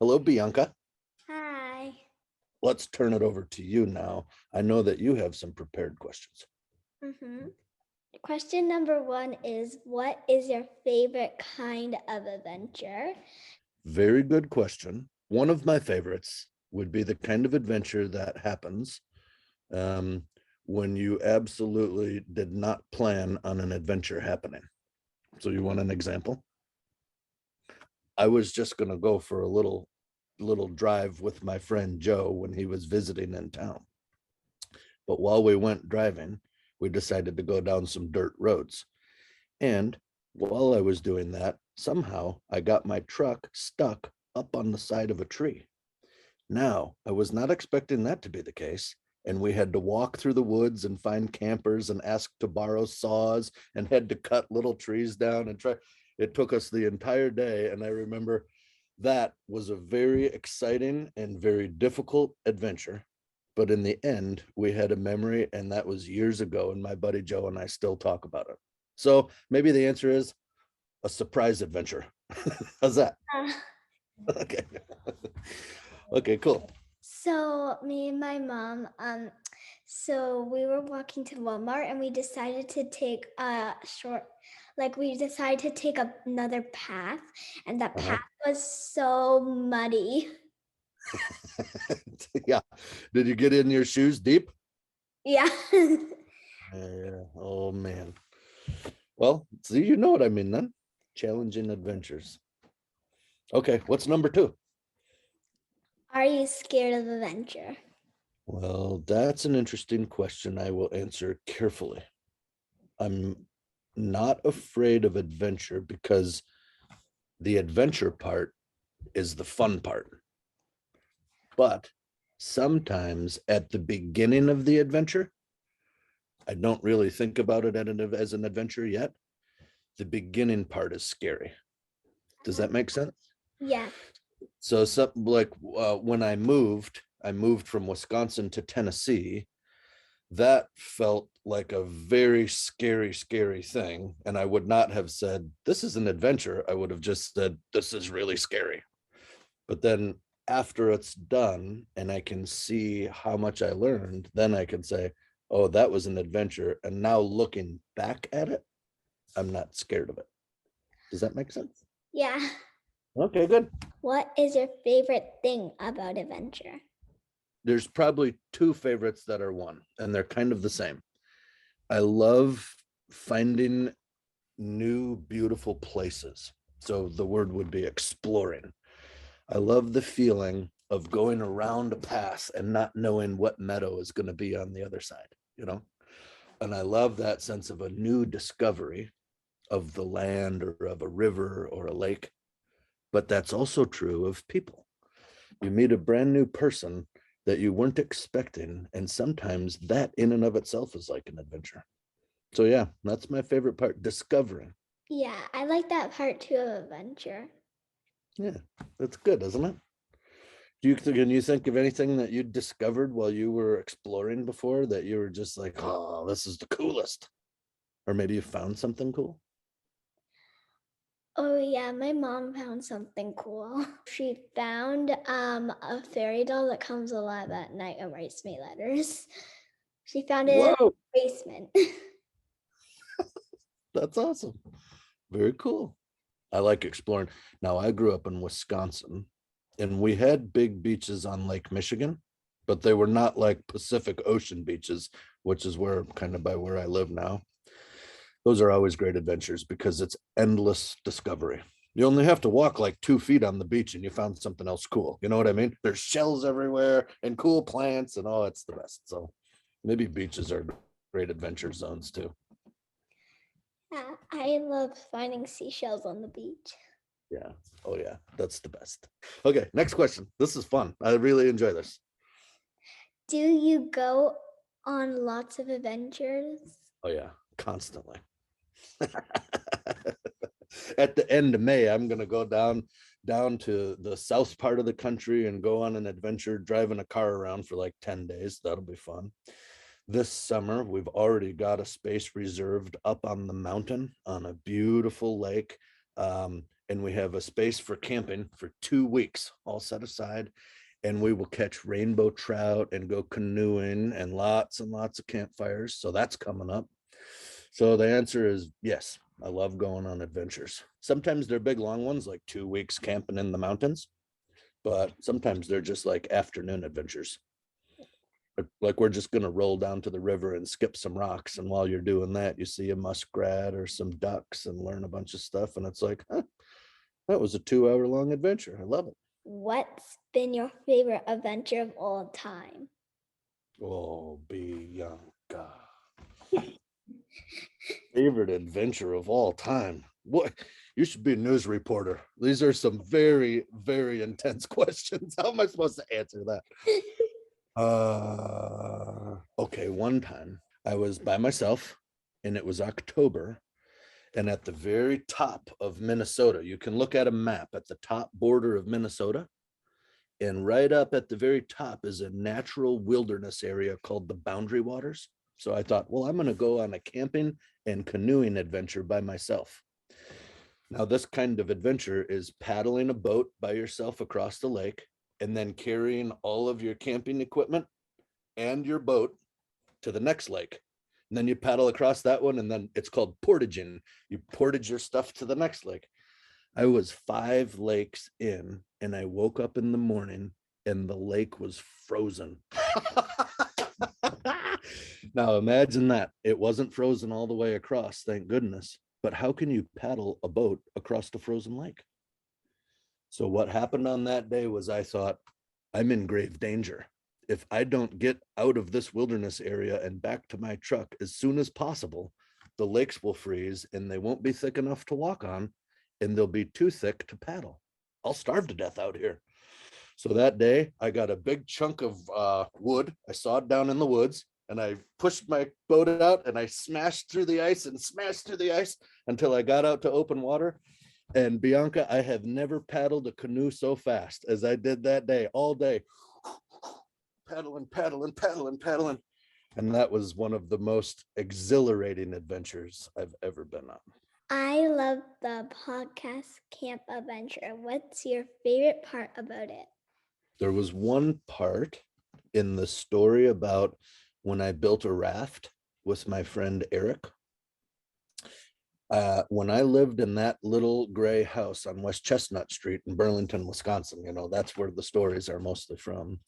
Hello, Bianca. Hi. Let's turn it over to you now. I know that you have some prepared questions. Mm-hmm. Question number one is, what is your favorite kind of adventure? Very good question. One of my favorites would be the kind of adventure that happens um, when you absolutely did not plan on an adventure happening. So you want an example? I was just going to go for a little drive with my friend Joe when he was visiting in town. But while we went driving, we decided to go down some dirt roads. And while I was doing that, somehow I got my truck stuck up on the side of a tree. Now, I was not expecting that to be the case. And we had to walk through the woods and find campers and ask to borrow saws and had to cut little trees down and try. It took us the entire day. And I remember that was a very exciting and very difficult adventure. But in the end, we had a memory, and that was years ago. And my buddy Joe and I still talk about it. So maybe the answer is a surprise adventure. How's that? Uh, Okay. Okay, cool. so me and my mom, so we were walking to Walmart and we decided to take a short, like we decided to take another path, and that Uh-huh. path was so muddy. Yeah. Did you get in your shoes deep? Yeah. Yeah. Oh man. Well, see, you know what I mean then. Challenging adventures. Okay, what's number two? Are you scared of adventure? Well, that's an interesting question. I will answer carefully. I'm not afraid of adventure because the adventure part is the fun part. But sometimes at the beginning of the adventure, I don't really think about it as an adventure yet. The beginning part is scary. Does that make sense? Yeah. So something like when I moved from Wisconsin to Tennessee. That felt like a very scary thing. And I would not have said, this is an adventure. I would have just said, this is really scary. But then after it's done and I can see how much I learned, then I can say, oh, that was an adventure. And now looking back at it, I'm not scared of it. Does that make sense? Yeah. Okay, good. What is your favorite thing about adventure? There's probably two favorites that are one, and they're kind of the same. I love finding new, beautiful places. So the word would be exploring. I love the feeling of going around a path and not knowing what meadow is going to be on the other side, you know? And I love that sense of a new discovery of the land or of a river or a lake. But that's also true of people. You meet a brand new person that you weren't expecting. And sometimes that in and of itself is like an adventure. So yeah, that's my favorite part, discovering. Yeah, I like that part too of adventure. Yeah, that's good, isn't it? Can you think of anything that you discovered while you were exploring before that you were just like, oh, this is the coolest? Or maybe you found something cool? Oh yeah, my mom found something cool. She found a fairy doll that comes alive at night and writes me letters. She found it in Whoa, the basement. that's awesome. Very cool. I like exploring. Now, I grew up in Wisconsin and we had big beaches on Lake Michigan, but they were not like Pacific Ocean beaches, which is where kind of by where I live now. Those are always great adventures because it's endless discovery. You only have to walk like 2 feet on the beach and you found something else cool. You know what I mean? There's shells everywhere and cool plants and oh, it's the best. So maybe beaches are great adventure zones too. Yeah, I love finding seashells on the beach. Yeah. Oh yeah. That's the best. Okay. Next question. This is fun. I really enjoy this. Do you go on lots of adventures? Oh yeah. Constantly. At the end of May, I'm gonna go down to the south part of the country and go on an adventure driving a car around for like 10 days. That'll be fun. This summer, we've already got a space reserved up on the mountain on a beautiful lake. and we have a space for camping for 2 weeks, all set aside. And we will catch rainbow trout and go canoeing and lots of campfires. So that's coming up. So the answer is yes. I love going on adventures. Sometimes they're big, long ones, like 2 weeks camping in the mountains, but sometimes they're just like afternoon adventures. Like we're just going to roll down to the river and skip some rocks. And while you're doing that, you see a muskrat or some ducks and learn a bunch of stuff. And it's like, huh, that was a 2 hour long adventure. I love it. What's been your favorite adventure of all time? Oh, Bianca. Favorite adventure of all time. What? You should be a news reporter. These are some very, very intense questions. How am I supposed to answer that? Okay, one time I was by myself and it was October, and at the very top of Minnesota, you can look at a map at the top border of Minnesota, and right up at the very top is a natural wilderness area called the Boundary Waters. So I thought, well, I'm going to go on a camping and canoeing adventure by myself. Now, this kind of adventure is paddling a boat by yourself across the lake and then carrying all of your camping equipment and your boat to the next lake. And then you paddle across that one, and then it's called portaging. You portage your stuff to the next lake. I was 5 lakes in, and I woke up in the morning and the lake was frozen. Now imagine that. It wasn't frozen all the way across, thank goodness. But how can you paddle a boat across the frozen lake? So what happened on that day was I thought, I'm in grave danger. If I don't get out of this wilderness area and back to my truck as soon as possible, the lakes will freeze and they won't be thick enough to walk on, and they'll be too thick to paddle. I'll starve to death out here. So that day I got a big chunk of wood. I sawed down in the woods, and I pushed my boat out and I smashed through the ice and smashed through the ice until I got out to open water. And Bianca, I have never paddled a canoe so fast as I did that day, all day, paddling, paddling, paddling, paddling. And that was one of the most exhilarating adventures I've ever been on. I love the podcast Camp Adventure. What's your favorite part about it? There was one part in the story about when I built a raft with my friend Eric. When I lived in that little gray house on West Chestnut Street in Burlington, Wisconsin, that's where the stories are mostly from.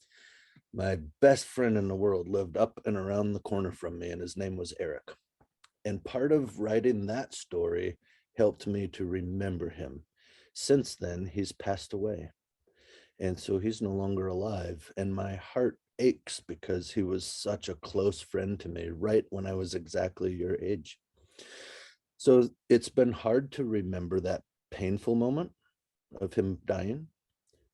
My best friend in the world lived up and around the corner from me, and his name was Eric. And part of writing that story helped me to remember him. Since then, he's passed away. And so he's no longer alive. And my heart aches because he was such a close friend to me right when I was exactly your age. So it's been hard to remember that painful moment of him dying,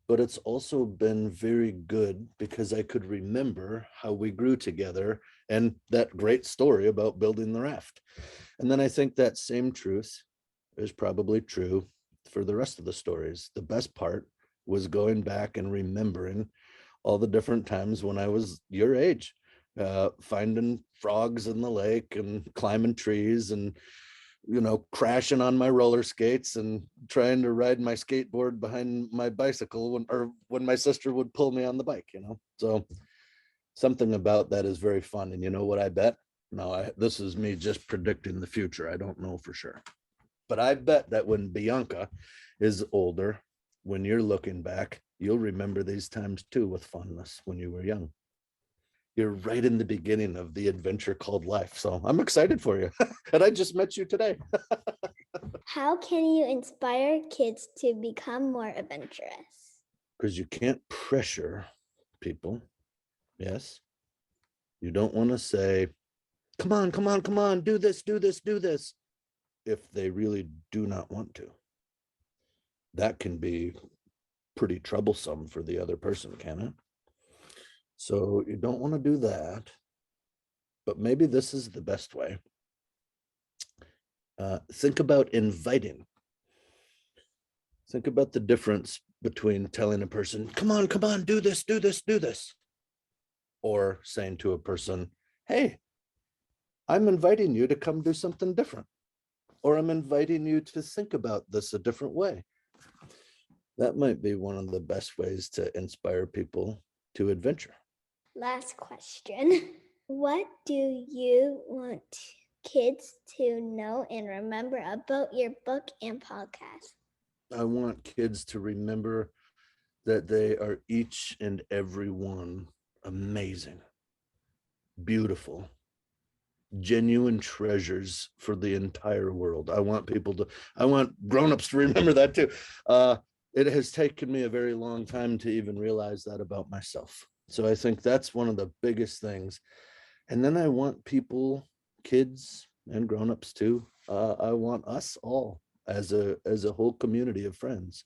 but it's also been very good because I could remember how we grew together and that great story about building the raft. And then I think that same truth is probably true for the rest of the stories. The best part was going back and remembering all the different times when I was your age, finding frogs in the lake and climbing trees and crashing on my roller skates and trying to ride my skateboard behind my bicycle when my sister would pull me on the bike, So something about that is very fun. And you know what I bet? No, this is me just predicting the future. I don't know for sure. But I bet that when Bianca is older, when you're looking back, you'll remember these times too with fondness when you were young. You're right in the beginning of the adventure called life. So I'm excited for you. And I just met you today. How can you inspire kids to become more adventurous? Because you can't pressure people. Yes. You don't want to say, come on, come on, come on, do this, do this, do this, if they really do not want to. That can be pretty troublesome for the other person, can it? So you don't want to do that, but maybe this is the best way. Think about inviting. Think about the difference between telling a person, come on, do this, do this, do this. Or saying to a person, hey, I'm inviting you to come do something different. Or I'm inviting you to think about this a different way. That might be one of the best ways to inspire people to adventure. Last question. What do you want kids to know and remember about your book and podcast? I want kids to remember that they are each and every one amazing, beautiful, genuine treasures for the entire world. I want grown-ups to remember that too. It has taken me a very long time to even realize that about myself. So I think that's one of the biggest things. And then I want people, kids and grown-ups too. I want us all as a whole community of friends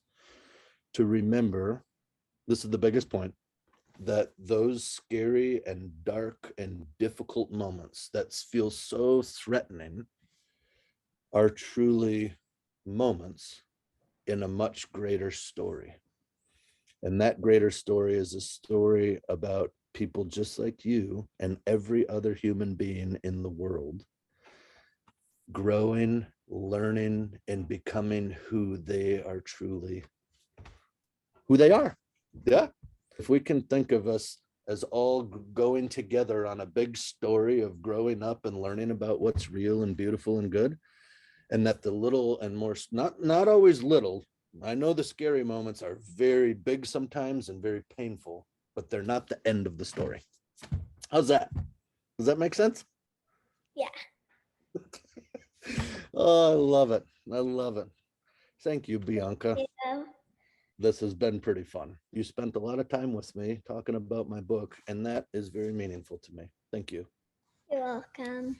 to remember, this is the biggest point, that those scary and dark and difficult moments that feel so threatening are truly moments in a much greater story. And that greater story is a story about people just like you and every other human being in the world growing, learning, and becoming who they are truly, who they are. Yeah. If we can think of us as all going together on a big story of growing up and learning about what's real and beautiful and good, and that the little and more, not always little, I know the scary moments are very big sometimes and very painful, but they're not the end of the story. How's that? Does that make sense? Yeah. Oh, I love it. I love it. Thank you, Bianca. Yeah. This has been pretty fun. You spent a lot of time with me talking about my book, and that is very meaningful to me. Thank you. You're welcome.